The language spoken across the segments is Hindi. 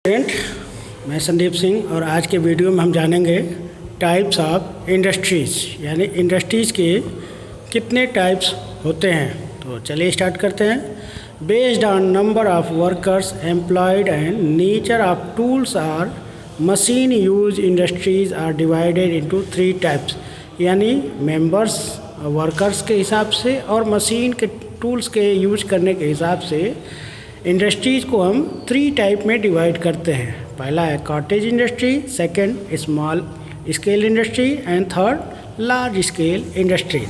स्टूडेंट, मैं संदीप सिंह और आज के वीडियो में हम जानेंगे टाइप्स ऑफ इंडस्ट्रीज़, यानी इंडस्ट्रीज़ के कितने टाइप्स होते हैं। तो चलिए स्टार्ट करते हैं। Based on number of workers employed and nature of tools or machine use industries are divided into 3 types, यानी मेंबर्स वर्कर्स के हिसाब से और मशीन के टूल्स के यूज करने के हिसाब से इंडस्ट्रीज़ को हम 3 टाइप में डिवाइड करते हैं। पहला है cottage industry, second small scale industry and third large scale industry.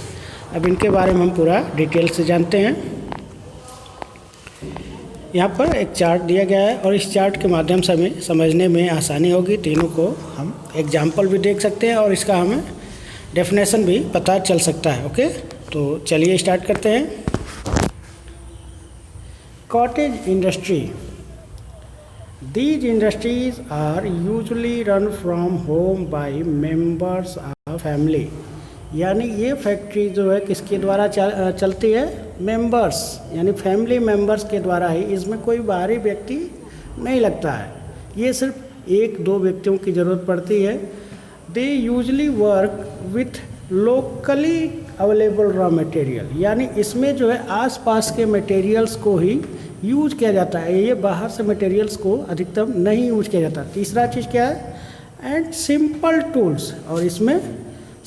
अब इनके बारे में हम पूरा डिटेल से जानते हैं। यहाँ पर एक चार्ट दिया गया है और इस चार्ट के माध्यम से हमें समझने में आसानी होगी। तीनों को हम एग्जाम्पल भी देख सकते हैं और इसका हमें डेफिनेशन भी पता चल सकता है। ओके, तो चलिए स्टार्ट करते हैं। Cottage industry. These industries are usually run from home by members of family. यानी ये फैक्ट्री जो है किसके द्वारा चलती है? मेंबर्स, यानी फैमिली मेंबर्स के द्वारा ही। इसमें कोई बाहरी व्यक्ति नहीं लगता है, ये सिर्फ 1-2 व्यक्तियों की ज़रूरत पड़ती है। They usually work with locally available raw material, यानी इसमें जो है आसपास के मटेरियल्स को ही यूज किया जाता है, ये बाहर से मटेरियल्स को अधिकतम नहीं यूज किया जाता। तीसरा चीज़ क्या है? एंड सिंपल टूल्स, और इसमें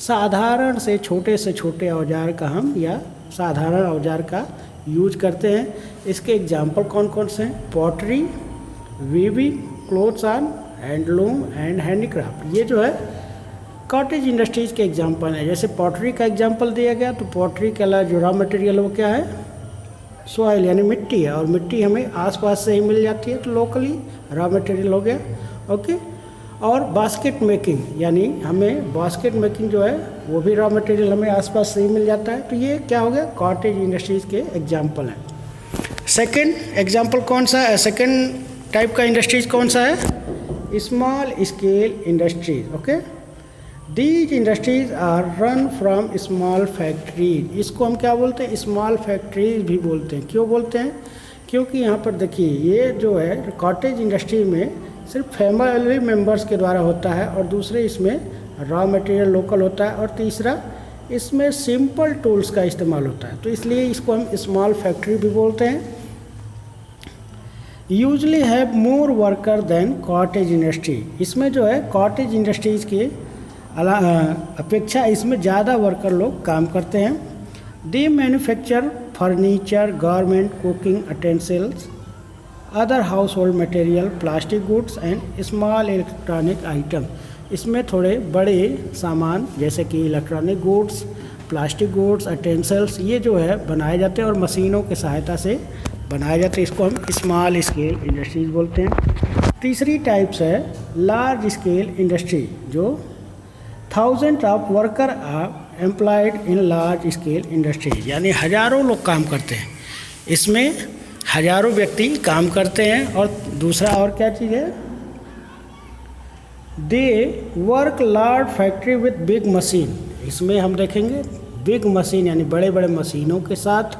साधारण से छोटे औजार का हम या साधारण औजार का यूज करते हैं। इसके एग्जाम्पल कौन कौन से हैं? Pottery, weaving, clothes on, handloom and handicraft. ये जो है कॉटेज इंडस्ट्रीज़ के एग्जाम्पल हैं। जैसे पॉटरी का एग्जाम्पल दिया गया, तो पॉटरी का जो रॉ मटेरियल वो क्या है? सॉइल, यानी मिट्टी है, और मिट्टी हमें आसपास से ही मिल जाती है, तो लोकली रॉ मटेरियल हो गया। ओके, और बास्केट मेकिंग, यानी हमें बास्केट मेकिंग जो है वो भी रॉ मटेरियल हमें आसपास से ही मिल जाता है। तो ये क्या हो गया? कॉटेज इंडस्ट्रीज़ के एग्जाम्पल हैं। सेकेंड एग्जाम्पल कौन सा है? सेकेंड टाइप का इंडस्ट्रीज़ कौन सा है? Small scale industries. Okay, These industries are run from small factories. इसको हम क्या बोलते हैं? स्मॉल फैक्ट्रीज भी बोलते हैं। क्यों बोलते हैं? क्योंकि यहाँ पर देखिए, ये जो है कॉटेज इंडस्ट्री में सिर्फ फैमिली मेंबर्स के द्वारा होता है, और दूसरे इसमें रॉ मटेरियल लोकल होता है, और तीसरा इसमें सिंपल टूल्स का इस्तेमाल होता है, तो इसलिए इसको हम स्मॉल फैक्ट्री भी बोलते हैं। Usually have more worker than cottage industry. इसमें जो है कॉटेज इंडस्ट्रीज़ के अपेक्षा इसमें ज़्यादा वर्कर लोग काम करते हैं। They manufacture furniture, garment, cooking utensils, other household material, plastic goods and small electronic item. इसमें थोड़े बड़े सामान जैसे कि electronic goods, plastic goods, utensils, ये जो है बनाए जाते हैं और मशीनों की सहायता से बनाए जाते हैं। इसको हम स्मॉल स्केल इंडस्ट्रीज बोलते हैं। तीसरी टाइप्स है लार्ज स्केल इंडस्ट्री, जो thousand of worker are employed in large scale industry, यानी हज़ारों लोग काम करते हैं। इसमें हज़ारों व्यक्ति काम करते हैं। और दूसरा और क्या चीज़ है? They work large factory with big machine. इसमें हम देखेंगे बिग मशीन, यानी बड़े बड़े मशीनों के साथ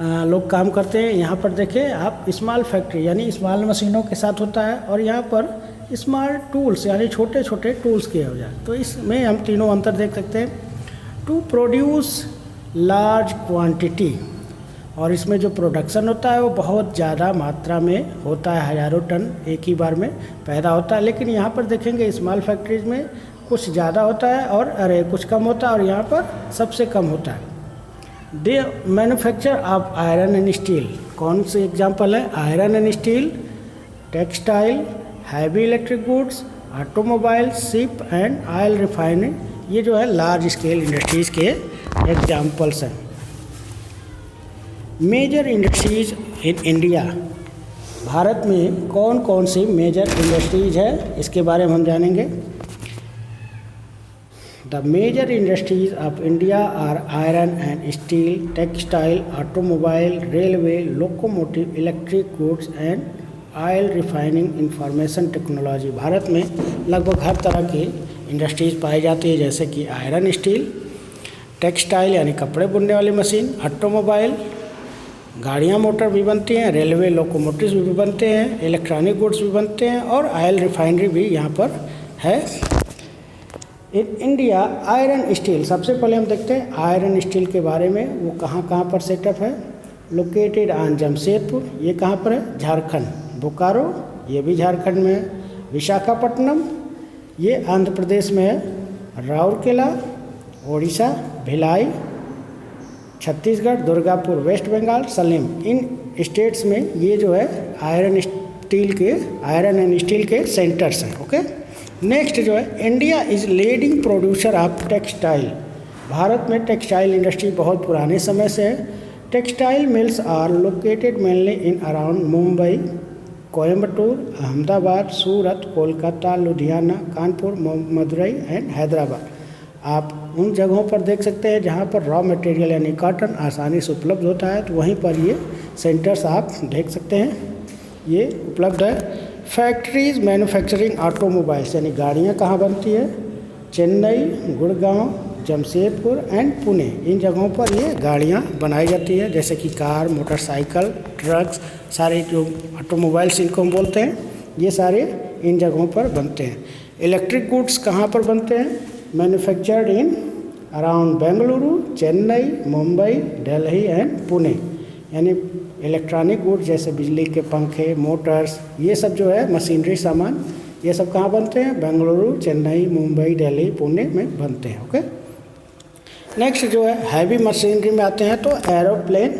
लोग काम करते हैं। यहाँ पर देखें आप, स्मॉल फैक्ट्री यानी स्मॉल मशीनों के साथ होता है, और यहाँ पर स्मॉल टूल्स यानी छोटे छोटे टूल्स के हो जाए। तो इसमें हम तीनों अंतर देख सकते हैं। टू प्रोड्यूस लार्ज क्वांटिटी, और इसमें जो प्रोडक्शन होता है वो बहुत ज़्यादा मात्रा में होता है, हज़ारों टन एक ही बार में पैदा होता है। लेकिन यहाँ पर देखेंगे स्मॉल फैक्ट्रीज में कुछ ज़्यादा होता है और कुछ कम होता है, और यहाँ पर सबसे कम होता है। They manufacture of iron and steel. कौन से एग्जाम्पल है? Iron and steel, textile, heavy electric goods, automobile, ship and oil refinery. ये जो है लार्ज स्केल इंडस्ट्रीज़ के एग्जाम्पल्स हैं। Major industries in India. भारत में कौन कौन सी मेजर इंडस्ट्रीज है, इसके बारे में हम जानेंगे। The major industries of India are iron and steel, textile, automobile, railway, locomotive, electric goods and oil refining, information technology. Bharat में लगभग हर तरह की इंडस्ट्रीज़ पाई जाती है, जैसे कि आयरन स्टील, टेक्सटाइल यानी कपड़े बुनने वाली मशीन, ऑटोमोबाइल, गाड़ियाँ मोटर भी बनती हैं, रेलवे लोकोमोटिव्स भी बनते हैं, इलेक्ट्रॉनिक गुड्स भी बनते हैं और ऑयल रिफाइनरी भी यहाँ पर है। इन इंडिया आयरन स्टील, सबसे पहले हम देखते हैं आयरन स्टील के बारे में, वो कहाँ कहाँ पर सेटअप है। लोकेटेड ऑन जमशेदपुर, ये कहाँ पर है, झारखंड। बोकारो, ये भी झारखंड में है। विशाखापट्टनम, ये आंध्र प्रदेश में है। राउरकेला ओडिशा, भिलाई छत्तीसगढ़, दुर्गापुर वेस्ट बंगाल, सलेम, इन स्टेट्स में ये जो है आयरन एंड स्टील के सेंटर्स हैं। ओके, नेक्स्ट जो है India is leading producer of textile. भारत में टेक्सटाइल इंडस्ट्री बहुत पुराने समय से है। Textile mills are located mainly in around Mumbai, Coimbatore, Ahmedabad, Surat, Kolkata, Ludhiana, Kanpur, Madurai and Hyderabad. आप उन जगहों पर देख सकते हैं जहाँ पर रॉ मटेरियल यानी कॉटन आसानी से उपलब्ध होता है, तो वहीं पर ये सेंटर्स आप देख सकते हैं, ये उपलब्ध है। फैक्ट्रीज मैन्युफैक्चरिंग ऑटोमोबाइल्स यानी गाड़ियाँ कहाँ बनती है, चेन्नई, गुड़गांव, जमशेदपुर एंड पुणे, इन जगहों पर ये गाड़ियाँ बनाई जाती है, जैसे कि कार, मोटरसाइकिल, ट्रक्स, सारे जो ऑटोमोबाइल्स इनको हम बोलते हैं, ये सारे इन जगहों पर बनते हैं। इलेक्ट्रिक गुड्स कहाँ पर बनते हैं, manufactured in around Bengaluru, Chennai, Mumbai, Delhi and Pune, यानी इलेक्ट्रॉनिक गुड्स जैसे बिजली के पंखे, मोटर्स, ये सब जो है मशीनरी सामान, ये सब कहाँ बनते हैं, बेंगलुरु, चेन्नई, मुंबई, दिल्ली, पुणे में बनते हैं। ओके, नेक्स्ट जो है हैवी मशीनरी में आते हैं, तो एरोप्लेन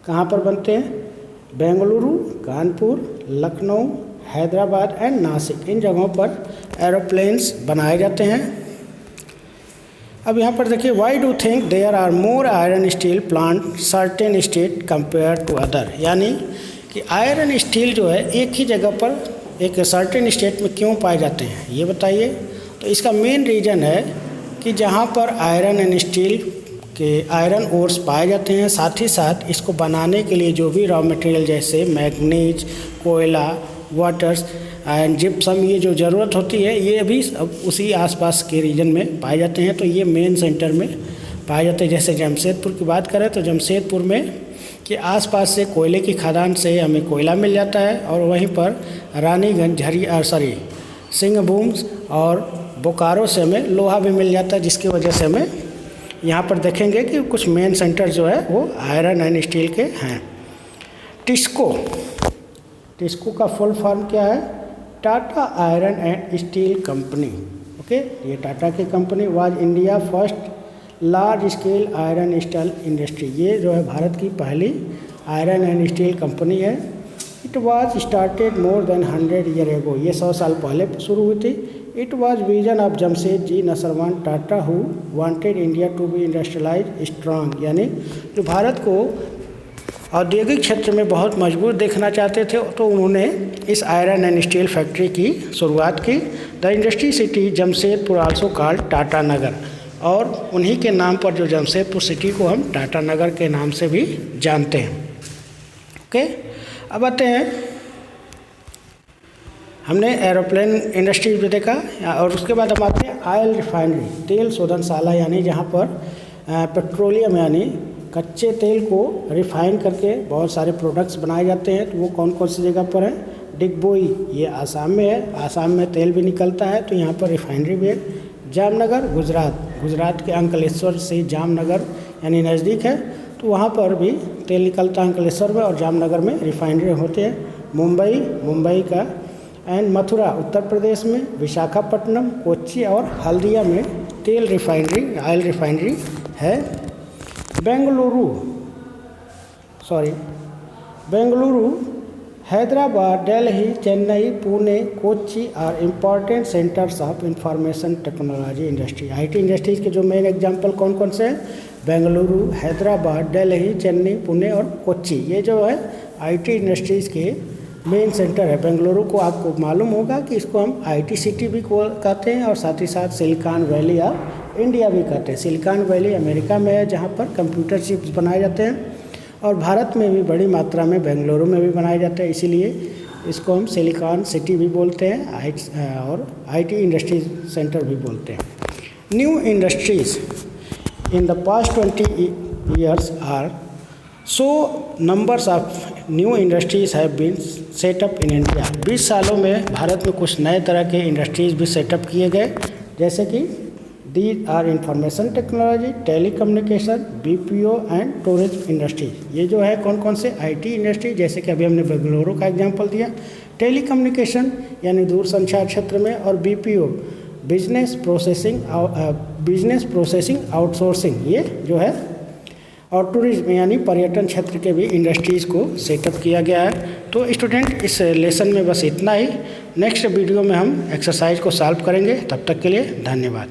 कहाँ पर बनते हैं, बेंगलुरु, कानपुर, लखनऊ, हैदराबाद एंड नासिक, इन जगहों पर एरोप्लेन्स बनाए जाते हैं। अब यहाँ पर देखिए, why do think there are more iron steel plant certain state compare to other, यानी कि आयरन स्टील जो है एक ही जगह पर एक सर्टेन स्टेट में क्यों पाए जाते हैं, ये बताइए। तो इसका मेन रीज़न है कि जहाँ पर आयरन एंड स्टील के आयरन ओर्स पाए जाते हैं, साथ ही साथ इसको बनाने के लिए जो भी रॉ मटेरियल जैसे मैग्नीज, कोयला, वाटर्स एंड जिप्सम, ये जो ज़रूरत होती है, ये भी उसी आसपास के रीजन में पाए जाते हैं, तो ये मेन सेंटर में पाए जाते हैं। जैसे जमशेदपुर की बात करें तो जमशेदपुर में के आसपास से कोयले की खदान से हमें कोयला मिल जाता है, और वहीं पर रानीगंज, सिंहभूम और बोकारो से हमें लोहा भी मिल जाता है, जिसकी वजह से हमें यहाँ पर देखेंगे कि कुछ मेन सेंटर जो है वो आयरन एंड स्टील के हैं। टिस्को का फुल फॉर्म क्या है, Tata iron and steel company. Okay, ये टाटा की company was India first large scale iron steel industry, ये जो है भारत की पहली आयरन एंड स्टील कंपनी है। It was started more than 100 year ago, ये 100 साल पहले शुरू हुई थी। It was vision of Jamshedji Nasarwan Tata who wanted India to be industrialise strong, यानी जो भारत को औद्योगिक क्षेत्र में बहुत मजबूत देखना चाहते थे, तो उन्होंने इस आयरन एंड स्टील फैक्ट्री की शुरुआत की। The industry city Jamshedpur also called Tata Nagar, और उन्हीं के नाम पर जो जमशेदपुर सिटी को हम टाटा नगर के नाम से भी जानते हैं। ओके, अब आते हैं, हमने एरोप्लेन इंडस्ट्री भी देखा, और उसके बाद हम आते हैं ऑयल रिफाइनरी, तेल शोधनशाला, यानी जहाँ पर पेट्रोलियम यानी कच्चे तेल को रिफाइन करके बहुत सारे प्रोडक्ट्स बनाए जाते हैं। तो वो कौन कौन सी जगह पर है, डिगबोई, ये आसाम में है, आसाम में तेल भी निकलता है, तो यहाँ पर रिफाइनरी भी है। जामनगर, गुजरात के अंकलेश्वर से जामनगर यानी नज़दीक है, तो वहाँ पर भी तेल निकलता है अंकलेश्वर में, और जामनगर में रिफाइनरी होते हैं। मुंबई का एंड मथुरा उत्तर प्रदेश में, विशाखापट्टनम, कोच्चि और हल्दिया में तेल रिफाइनरी, ऑयल रिफाइनरी है। Bengaluru, Hyderabad, Delhi, Chennai, Pune, Kochi are important centres of information technology industry. IT industries के जो मेन एग्जांपल कौन कौन से हैं, बेंगलुरु, हैदराबाद, दिल्ली, चेन्नई, पुणे और कोच्चि, ये जो है आईटी इंडस्ट्रीज़ के मेन सेंटर है। बेंगलुरु को आपको मालूम होगा कि इसको हम आईटी सिटी भी कहते हैं, और साथ ही साथ सिलिकॉन वैली ऑफ इंडिया भी कहते हैं। सिलिकॉन वैली अमेरिका में है, जहाँ पर कंप्यूटर चिप्स बनाए जाते हैं, और भारत में भी बड़ी मात्रा में बेंगलुरु में भी बनाए जाते हैं, इसीलिए इसको हम सिलिकॉन सिटी भी बोलते हैं और आईटी इंडस्ट्री सेंटर भी बोलते हैं। New industries in the past 20 years are so numbers of new industries have been set up in India. 20 सालों में भारत में कुछ नए तरह के इंडस्ट्रीज भी सेटअप किए गए, जैसे कि these are information technology, telecommunication, BPO and tourism industries. ये जो है कौन कौन से आईटी इंडस्ट्री, जैसे कि अभी हमने बेंगलुरु का एग्जांपल दिया, टेलीकम्युनिकेशन यानी दूरसंचार क्षेत्र में, और बीपीओ बिजनेस प्रोसेसिंग आउटसोर्सिंग ये जो है, और टूरिज्म यानी पर्यटन क्षेत्र के भी इंडस्ट्रीज़ को सेटअप किया गया है। तो स्टूडेंट इस लेसन में बस इतना ही। नेक्स्ट वीडियो में हम एक्सरसाइज को सॉल्व करेंगे। तब तक के लिए धन्यवाद।